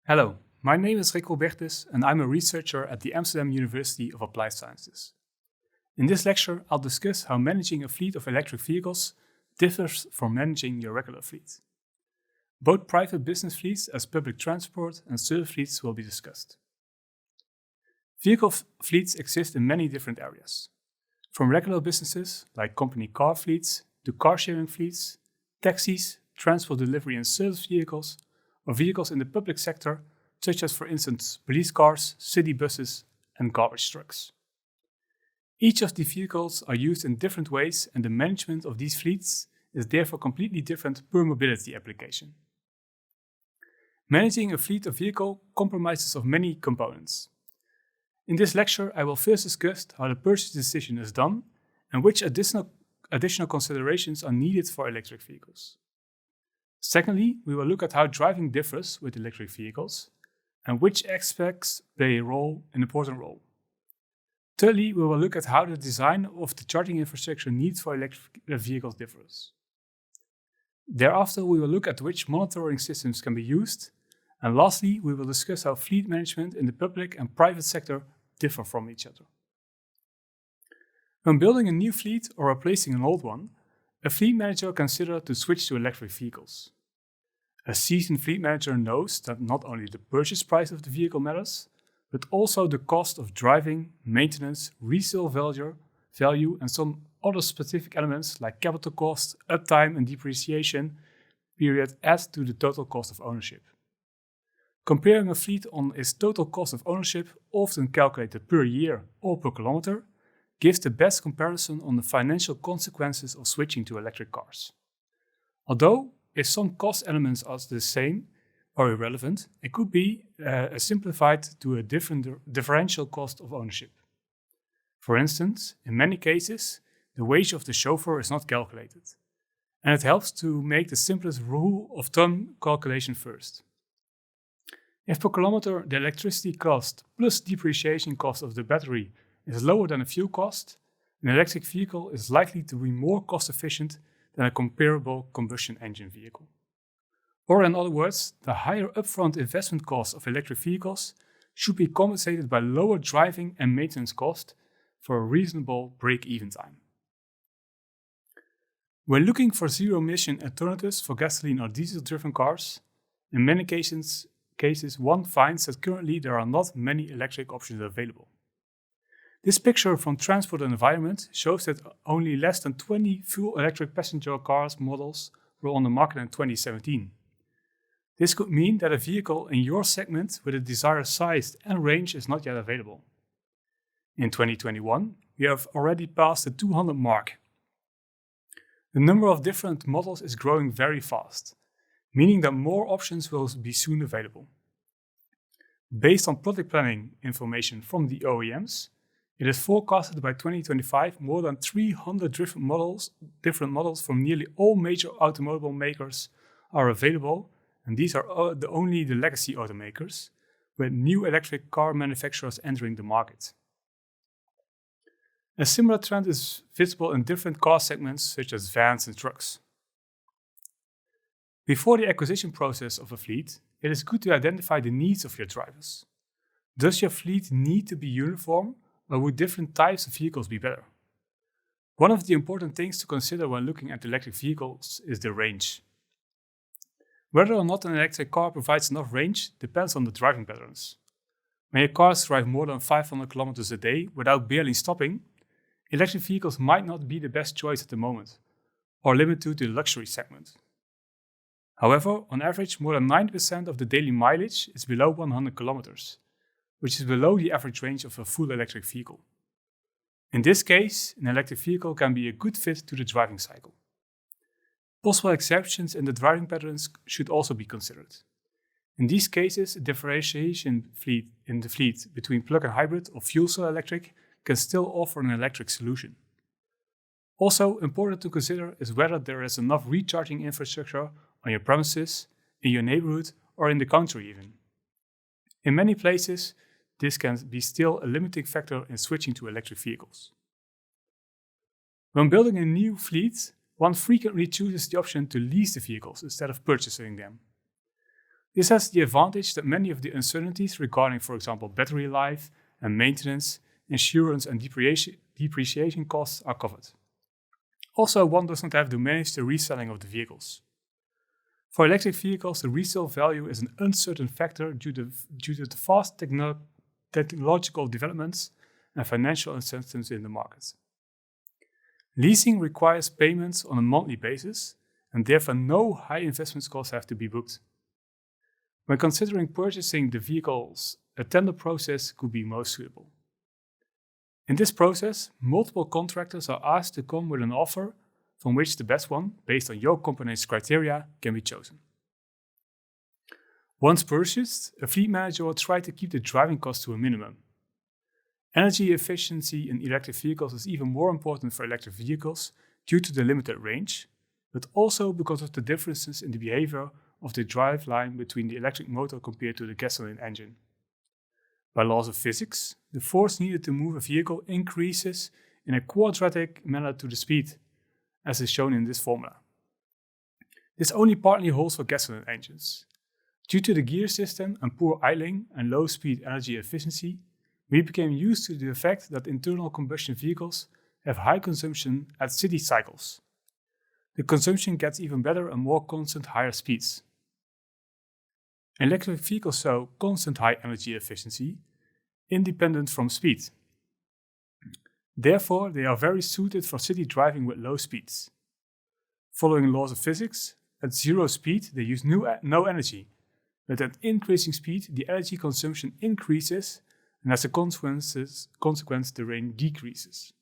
Hello, my name is Rick Bertis and I'm a researcher at the Amsterdam University of Applied Sciences. In this lecture, I'll discuss how managing a fleet of electric vehicles differs from managing your regular fleet. Both private business fleets as public transport and service fleets will be discussed. Vehicle fleets exist in many different areas, from regular businesses like company car fleets to car-sharing fleets, taxis, transport delivery and service vehicles, or vehicles in the public sector, such as, for instance, police cars, city buses, and garbage trucks. Each of these vehicles are used in different ways, and the management of these fleets is therefore completely different per mobility application. Managing a fleet of vehicles comprises of many components. In this lecture, I will first discuss how the purchase decision is done and which additional considerations are needed for electric vehicles. Secondly, we will look at how driving differs with electric vehicles and which aspects play an important role. Thirdly, we will look at how the design of the charging infrastructure needs for electric vehicles differs. Thereafter, we will look at which monitoring systems can be used. And lastly, we will discuss how fleet management in the public and private sector differ from each other. When building a new fleet or replacing an old one, a fleet manager considers to switch to electric vehicles. A seasoned fleet manager knows that not only the purchase price of the vehicle matters, but also the cost of driving, maintenance, resale value, and some other specific elements like capital cost, uptime, and depreciation period add to the total cost of ownership. Comparing a fleet on its total cost of ownership, often calculated per year or per kilometer, gives the best comparison on the financial consequences of switching to electric cars. Although, if some cost elements are the same or irrelevant, it could be simplified to a differential cost of ownership. For instance, in many cases, the wage of the chauffeur is not calculated, and it helps to make the simplest rule of thumb calculation first. If per kilometer the electricity cost plus depreciation cost of the battery is lower than a fuel cost, an electric vehicle is likely to be more cost efficient than a comparable combustion engine vehicle. Or in other words, the higher upfront investment cost of electric vehicles should be compensated by lower driving and maintenance cost for a reasonable break-even time. When looking for zero-emission alternatives for gasoline or diesel-driven cars, in many cases one finds that currently there are not many electric options available. This picture from Transport and Environment shows that only less than 20 full electric passenger cars models were on the market in 2017. This could mean that a vehicle in your segment with a desired size and range is not yet available. In 2021, we have already passed the 200 mark. The number of different models is growing very fast, meaning that more options will be soon available. Based on product planning information from the OEMs, it is forecasted by 2025 more than 300 different models from nearly all major automobile makers are available, and these are only the legacy automakers, with new electric car manufacturers entering the market. A similar trend is visible in different car segments such as vans and trucks. Before the acquisition process of a fleet, it is good to identify the needs of your drivers. Does your fleet need to be uniform, or would different types of vehicles be better? One of the important things to consider when looking at electric vehicles is the range. Whether or not an electric car provides enough range depends on the driving patterns. When your cars drive more than 500 kilometers a day without barely stopping, electric vehicles might not be the best choice at the moment, or limited to the luxury segment. However, on average, more than 90% of the daily mileage is below 100 kilometers, which is below the average range of a full electric vehicle. In this case, an electric vehicle can be a good fit to the driving cycle. Possible exceptions in the driving patterns should also be considered. In these cases, a differentiation in the fleet between plug-in hybrid or fuel cell electric can still offer an electric solution. Also important to consider is whether there is enough recharging infrastructure on your premises, in your neighborhood, or in the country even. In many places, this can be still a limiting factor in switching to electric vehicles. When building a new fleet, one frequently chooses the option to lease the vehicles instead of purchasing them. This has the advantage that many of the uncertainties regarding, for example, battery life and maintenance, insurance and depreciation costs are covered. Also, one does not have to manage the reselling of the vehicles. For electric vehicles, the resale value is an uncertain factor due to the fast technological developments and financial incentives in the market. Leasing requires payments on a monthly basis, and therefore no high investment costs have to be booked. When considering purchasing the vehicles, a tender process could be most suitable. In this process, multiple contractors are asked to come with an offer from which the best one, based on your company's criteria, can be chosen. Once purchased, a fleet manager will try to keep the driving costs to a minimum. Energy efficiency in electric vehicles is even more important for electric vehicles due to the limited range, but also because of the differences in the behavior of the driveline between the electric motor compared to the gasoline engine. By laws of physics, the force needed to move a vehicle increases in a quadratic manner to the speed, as is shown in this formula. This only partly holds for gasoline engines. Due to the gear system and poor idling and low speed energy efficiency, we became used to the fact that internal combustion vehicles have high consumption at city cycles. The consumption gets even better and more constant higher speeds. Electric vehicles show constant high energy efficiency, independent from speed. Therefore, they are very suited for city driving with low speeds. Following laws of physics, at zero speed they use no energy, but at increasing speed the energy consumption increases, and as a consequence the range decreases.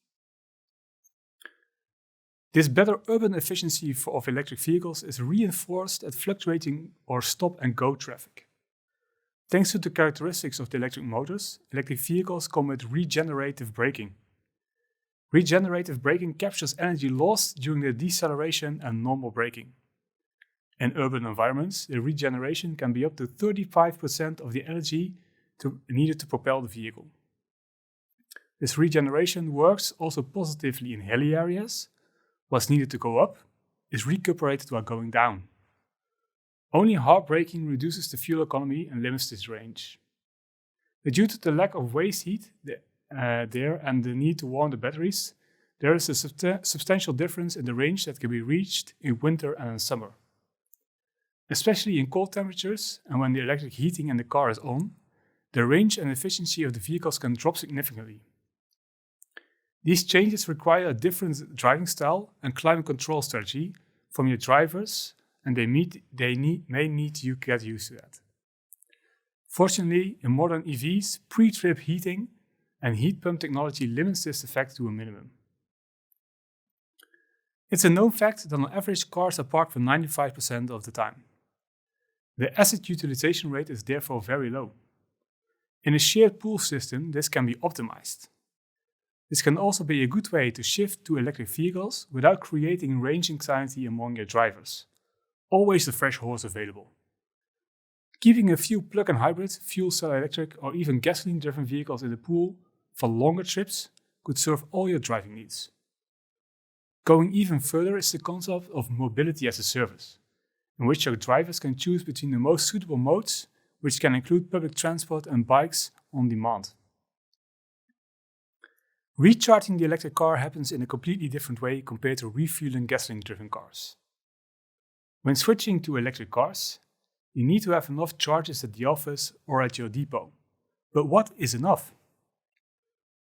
This better urban efficiency of electric vehicles is reinforced at fluctuating or stop-and-go traffic. Thanks to the characteristics of the electric motors, electric vehicles come with regenerative braking. Regenerative braking captures energy lost during the deceleration and normal braking. In urban environments, the regeneration can be up to 35% of the energy needed to propel the vehicle. This regeneration works also positively in hilly areas. What's needed to go up is recuperated while going down. Only hard braking reduces the fuel economy and limits this range. But due to the lack of waste heat there and the need to warm the batteries, there is a substantial difference in the range that can be reached in winter and in summer. Especially in cold temperatures and when the electric heating in the car is on, the range and efficiency of the vehicles can drop significantly. These changes require a different driving style and climate control strategy from your drivers, and may need you get used to that. Fortunately, in modern EVs, pre-trip heating and heat pump technology limits this effect to a minimum. It's a known fact that on average cars are parked for 95% of the time. The asset utilization rate is therefore very low. In a shared pool system, this can be optimized. This can also be a good way to shift to electric vehicles without creating range anxiety among your drivers. Always the fresh horse available. Keeping a few plug-in hybrid, fuel cell electric or even gasoline-driven vehicles in the pool for longer trips could serve all your driving needs. Going even further is the concept of mobility as a service, in which your drivers can choose between the most suitable modes, which can include public transport and bikes on demand. Recharging the electric car happens in a completely different way compared to refueling gasoline-driven cars. When switching to electric cars, you need to have enough charges at the office or at your depot. But what is enough?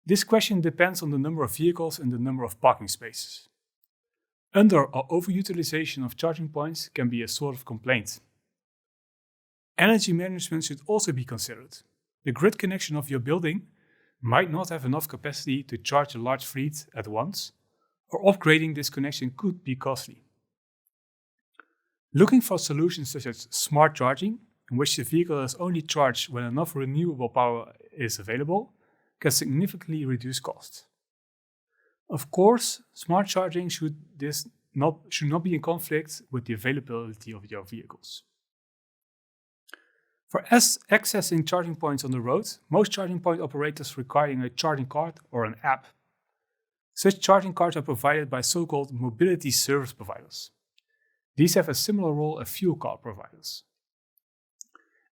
This question depends on the number of vehicles and the number of parking spaces. Under or overutilization of charging points can be a sort of complaint. Energy management should also be considered. The grid connection of your building might not have enough capacity to charge a large fleet at once, or upgrading this connection could be costly. Looking for solutions such as smart charging, in which the vehicle is only charged when enough renewable power is available, can significantly reduce costs. Of course, smart charging should not be in conflict with the availability of your vehicles. For accessing charging points on the road, most charging point operators require a charging card or an app. Such charging cards are provided by so-called mobility service providers. These have a similar role as fuel card providers.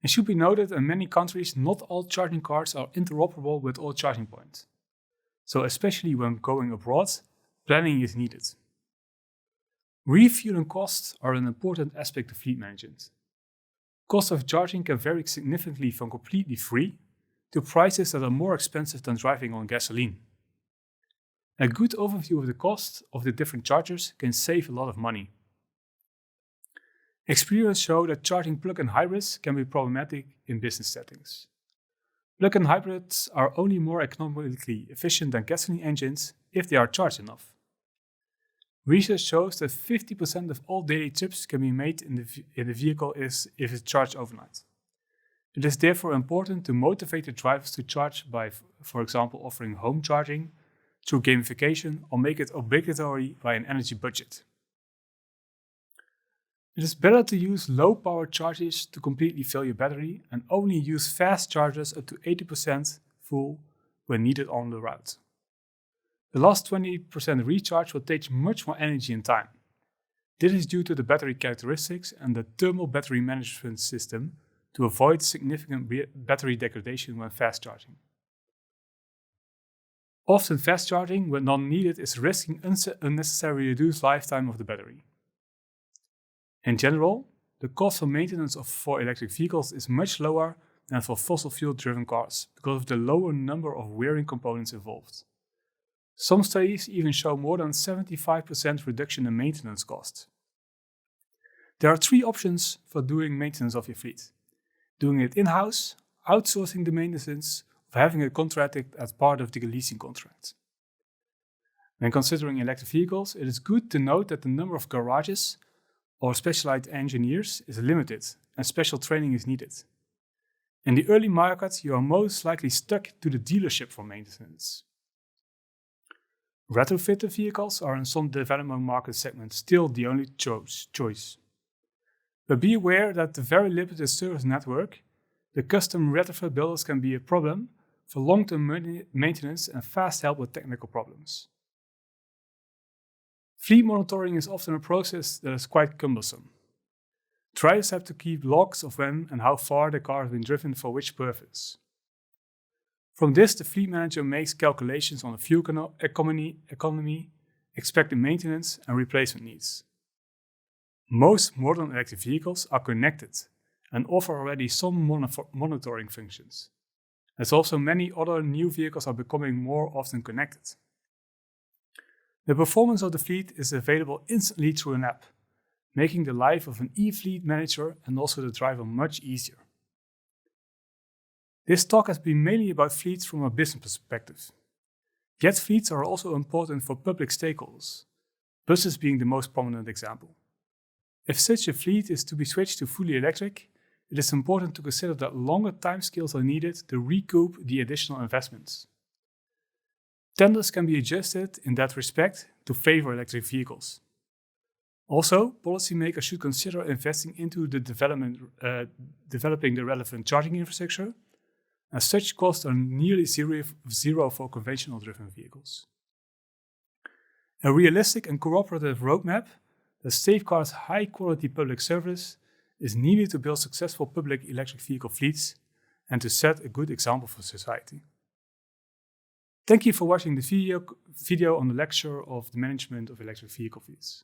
It should be noted that in many countries, not all charging cards are interoperable with all charging points. So especially when going abroad, planning is needed. Refueling costs are an important aspect of fleet management. Cost of charging can vary significantly from completely free to prices that are more expensive than driving on gasoline. A good overview of the cost of the different chargers can save a lot of money. Experience shows that charging plug-in hybrids can be problematic in business settings. Plug-in hybrids are only more economically efficient than gasoline engines if they are charged enough. Research shows that 50% of all daily trips can be made in the vehicle if it's charged overnight. It is therefore important to motivate the drivers to charge by, for example, offering home charging through gamification or make it obligatory by an energy budget. It is better to use low-power chargers to completely fill your battery and only use fast chargers up to 80% full when needed on the route. The last 20% recharge will take much more energy and time. This is due to the battery characteristics and the thermal battery management system to avoid significant battery degradation when fast charging. Often fast charging, when not needed, is risking unnecessarily reduced lifetime of the battery. In general, the cost of maintenance for electric vehicles is much lower than for fossil fuel-driven cars because of the lower number of wearing components involved. Some studies even show more than 75% reduction in maintenance costs. There are 3 options for doing maintenance of your fleet: doing it in-house, outsourcing the maintenance, or having it contracted as part of the leasing contract. When considering electric vehicles, it is good to note that the number of garages or specialized engineers is limited and special training is needed. In the early market, you are most likely stuck to the dealership for maintenance. Retrofitted vehicles are in some development market segments still the only choice. But be aware that the very limited service network, the custom retrofit builders can be a problem for long-term maintenance and fast help with technical problems. Fleet monitoring is often a process that is quite cumbersome. Drivers have to keep logs of when and how far the car has been driven for which purpose. From this, the fleet manager makes calculations on the fuel economy, expected maintenance, and replacement needs. Most modern electric vehicles are connected and offer already some monitoring functions. As also many other new vehicles are becoming more often connected. The performance of the fleet is available instantly through an app, making the life of an e-fleet manager and also the driver much easier. This talk has been mainly about fleets from a business perspective. Yet fleets are also important for public stakeholders, buses being the most prominent example. If such a fleet is to be switched to fully electric, it is important to consider that longer timescales are needed to recoup the additional investments. Tenders can be adjusted in that respect to favor electric vehicles. Also, policymakers should consider investing into the developing the relevant charging infrastructure, as such costs are nearly zero for conventional driven vehicles. A realistic and cooperative roadmap that safeguards high-quality public service is needed to build successful public electric vehicle fleets and to set a good example for society. Thank you for watching the video on the lecture of the management of electric vehicle fleets.